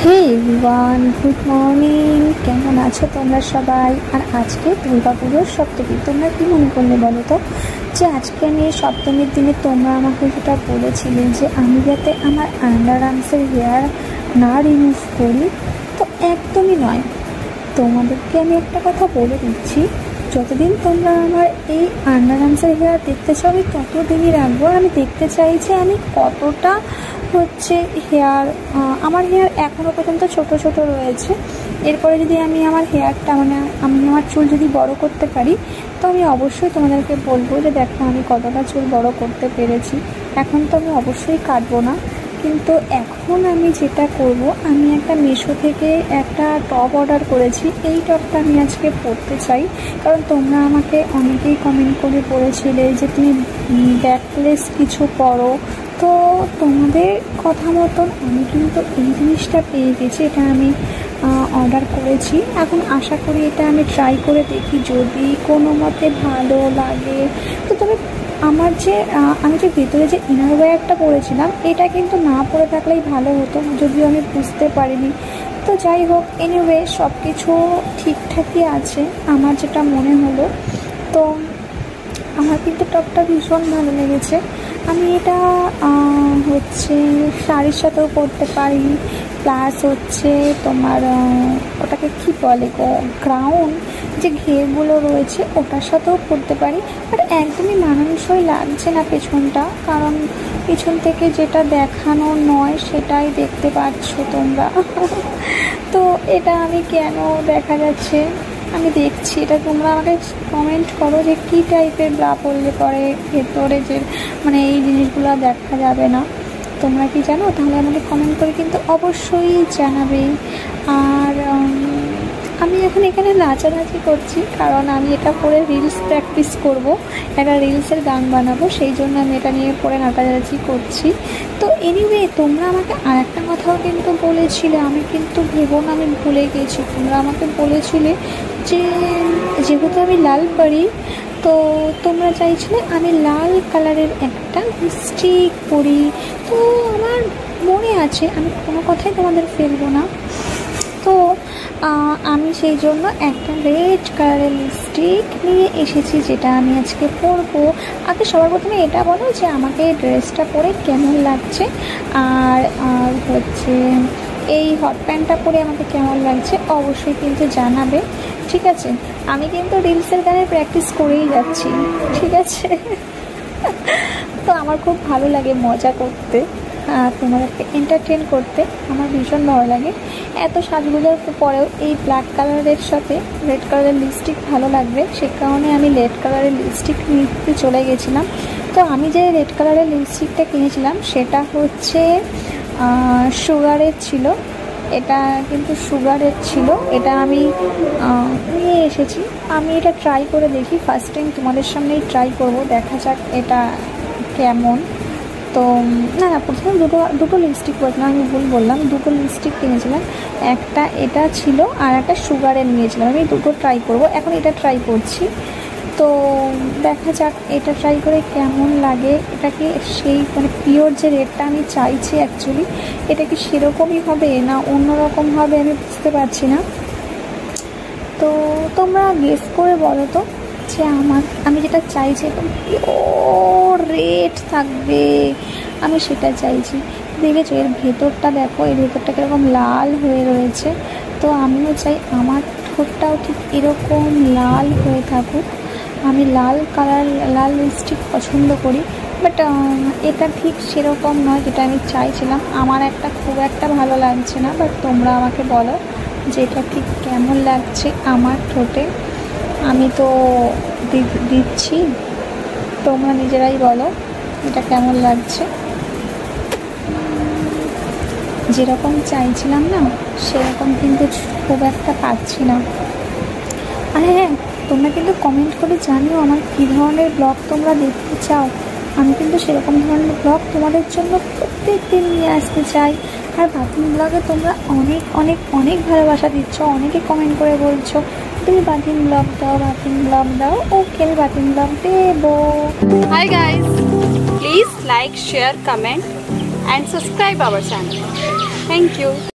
হে everyone, good morning. কেমন আছো তোমরা সবাই? আর আজকে দুর্গাপুজোর সপ্তমী। তোমরা কি মনে করলে বলো তো যে আজকে আমি সপ্তমীর দিনে তোমরা আমাকে যেটা বলেছিলে যে আমি যাতে আমার আন্ডার আর্মসের হেয়ার না রিমুভ করি, তো একদমই নয়। তোমাদেরকে আমি একটা কথা বলে দিচ্ছি, যতদিন তোমরা আমার এই আন্ডার আর্মসের হেয়ার দেখতে চাও আমি ততদিনই রাখবো। আমি দেখতে চাই যে আমি কতটা হেয়ার, আমার হেয়ার এখনও পর্যন্ত ছোট ছোট রয়েছে। এরপরে যদি আমি আমার হেয়ারটা আমি আমার চুল যদি বড় করতে পারি, তো আমি অবশ্যই তোমাদেরকে বলবো যে দেখো আমি কতটা চুল বড় করতে পেরেছি। এখন তো আমি অবশ্যই কাটবো না, কিন্তু এখন আমি যেটা করব, আমি একটা মিশো থেকে একটা টপ অর্ডার করেছি। এই টপটা আমি আজকে পরতে চাই, কারণ তোমরা আমাকে অনেকেই কমেন্ট করে বলেছিলে যে তুমি ব্যাকলেস কিছু পরো। তো তোমাদের কথা মতন আমি কিন্তু এই জিনিসটা পেয়ে গেছি, এটা আমি অর্ডার করেছি। এখন আশা করি এটা আমি ট্রাই করে দেখি, যদি কোনো মতে ভালো লাগে। তো তবে আমার আমি যে ভেতরে যে ইনার ওয়্যারটা পরেছিলাম, এটা কিন্তু না পরে থাকলেই ভালো হতো, যদিও আমি বুঝতে পারিনি। তো যাই হোক, এনিওয়ে সব কিছু ঠিকঠাকই আছে আমার যেটা মনে হলো। তো আমার কিন্তু টপটা ভীষণ ভালো লেগেছে। আমি এটা শাড়ির সাথেও পরতে পারি, প্লাস তোমার ওটাকে কী বলে গো, গ্রাউন্ড যে ঘেরগুলো রয়েছে ওটার সাথেও পরতে পারি। বাট একদমই মানানসই লাগছে না পেছনটা, কারণ পেছন থেকে যেটা দেখানো নয় সেটাই দেখতে পাচ্ছ তোমরা। তো এটা আমি কেন দেখা যাচ্ছে আমি দেখছি, এটা তোমরা আমাকে কমেন্ট করো যে কী টাইপের ব্রা পরলে পরে ভেতরে যে এই জিনিসগুলো দেখা যাবে না। তোমরা কি জানো? তাহলে আমাকে কমেন্ট করে কিন্তু অবশ্যই জানাবে। আর আমি এখন এখানে নাচানাচি করছি, কারণ আমি এটা পরে রিলস প্র্যাকটিস করব, একটা রিলসের গান বানাবো, সেই জন্য আমি এটা নিয়ে পরে নাচানাচি করছি। তো এনিওয়ে, তোমরা আমাকে আর একটা কথাও কিন্তু বলেছিলে, আমি কিন্তু ভেবো না আমি ভুলে গেছি। তোমরা আমাকে বলেছিলে যে যেহেতু আমি লাল পরি, তো তোমরা চাইছিলে আমি লাল কালারের একটা লিপস্টিক পরি। তো আমার মনে আছে, আমি কোনো কথাই তোমাদের ফেলবো না। তো আমি সেই জন্য একটা রেড কালারের লিপস্টিক নিয়ে এসেছি, যেটা আমি আজকে পরবো। আগে সবার প্রথমে এটা বলো যে আমাকে এই ড্রেসটা পরে কেমন লাগছে, আর এই হট প্যান্টটা পরে আমাকে কেমন লাগছে অবশ্যই কিন্তু জানাবে, ঠিক আছে? আমি কিন্তু রিলসের গানের প্র্যাকটিস করেই যাচ্ছি, ঠিক আছে? তো আমার খুব ভালো লাগে মজা করতে, তোমাদেরকে এন্টারটেন করতে আমার ভীষণ ভালো লাগে। এত সাজগুলোর পরেও এই ব্ল্যাক কালারের সাথে রেড কালারের লিপস্টিক ভালো লাগবে, সে কারণে আমি রেড কালারের লিপস্টিক নিতে চলে গেছিলাম। তো আমি যে রেড কালারের লিপস্টিকটা কিনেছিলাম সেটা সুগারের ছিল, এটা কিন্তু সুগারের ছিল। এটা আমি নিয়ে এসেছি, আমি এটা ট্রাই করে দেখি। ফার্স্ট টাইম তোমাদের সামনেই ট্রাই করব, দেখা যাক এটা কেমন। তো না, প্রথমে দুটো লিপস্টিক পরেছিলাম, আমি ভুল বললাম, দুটো লিপস্টিক কিনেছিলাম। একটা এটা ছিল আর একটা সুগারের নিয়েছিলাম। আমি দুটো ট্রাই করব, এখন এটা ট্রাই করছি। তো দেখা যাক এটা ট্রাই করে কেমন লাগে। এটা কি সেই পিওর যে রেডটা আমি চাইছি অ্যাকচুয়ালি, এটা কি সেরকমই হবে না অন্যরকম হবে, আমি বুঝতে পারছি না। তো তোমরা গেস করে বলো তো যে আমি যেটা চাইছি একদম পিওর রেড থাকবে, আমি সেটা চাইছি। দেখেছো এর ভেতরটা, দেখো এর ভেতরটা কীরকম লাল হয়ে রয়েছে। তো আমিও চাই আমার ঠোঁটটাও ঠিক এরকম লাল হয়ে থাকুক। আমি লাল লিপস্টিক পছন্দ করি, বাট এটা ঠিক সেরকম নয় যেটা আমি চাইছিলাম। আমার খুব একটা ভালো লাগছে না, বাট তোমরা আমাকে বলো যে এটা ঠিক কেমন লাগছে আমার ঠোঁটে। আমি তো দিচ্ছি, তোমরা নিজেরাই বলো এটা কেমন লাগছে। যেরকম চাইছিলাম না সেরকম কিন্তু খুব একটা পাচ্ছি না। আর হ্যাঁ, তোমরা কিন্তু কমেন্ট করে জানিও আমার কী ধরনের ব্লগ তোমরা দেখতে চাও। আমি কিন্তু সেরকম ধরনের ব্লগ তোমাদের জন্য প্রত্যেক দিন নিয়ে আসতে চাই। আর বাতিন ব্লগে তোমরা অনেক অনেক অনেক ভালোবাসা দিচ্ছ, অনেকে কমেন্ট করে বলছো তুমি বাতিন ব্লগ দাও, বাতিন ব্লগ দাও। ওকে, আমি বাতিন ব্লগ দেবো। Hi guys, please like, share, comment and subscribe our channel. Thank you.